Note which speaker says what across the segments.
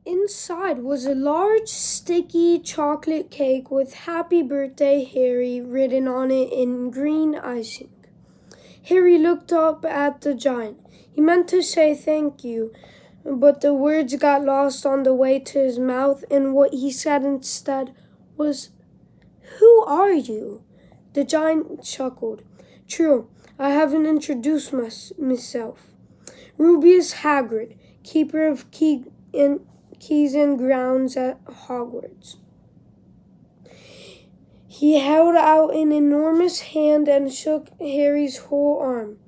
Speaker 1: Inside was a large, sticky chocolate cake with Happy Birthday Harry written on it in green icing. Harry looked up at the giant. He meant to say thank you, but the words got lost on the way to his mouth, and what he said instead was, "Who are you?" The giant chuckled. "True, I haven't introduced myself. Rubius Hagrid, keeper of keys and grounds at Hogwarts." He held out an enormous hand and shook Harry's whole arm.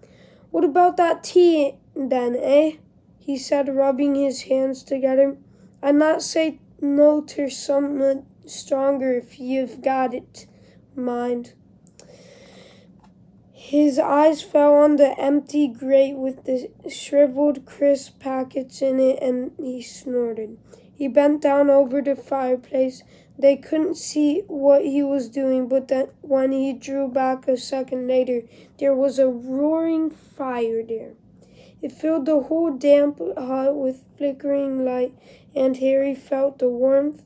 Speaker 1: "What about that tea, then, eh?" he said, rubbing his hands together. "I'd not say no to something stronger if you've got it, mind." His eyes fell on the empty grate with the shriveled crisp packets in it, and he snorted. He bent down over the fireplace. They couldn't see what he was doing, but then when he drew back a second later, there was a roaring fire there. It filled the whole damp hut with flickering light, and Harry felt the warmth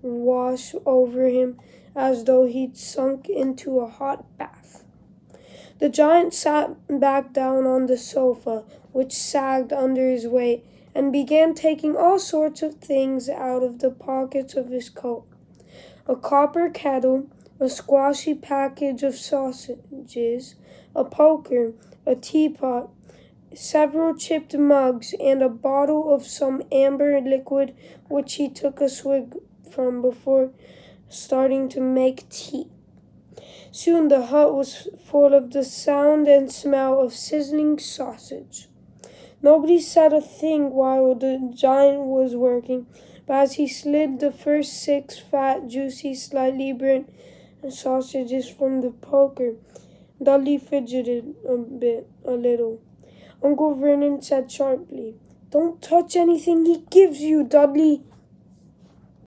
Speaker 1: wash over him as though he'd sunk into a hot bath. The giant sat back down on the sofa, which sagged under his weight, and began taking all sorts of things out of the pockets of his coat. A copper kettle, a squashy package of sausages, a poker, a teapot, several chipped mugs, and a bottle of some amber liquid which he took a swig from before starting to make tea. Soon the hut was full of the sound and smell of sizzling sausage. Nobody said a thing while the giant was working, but as he slid the first 6 fat, juicy, slightly burnt sausages from the poker, Dudley fidgeted a little. Uncle Vernon said sharply, "Don't touch anything he gives you, Dudley.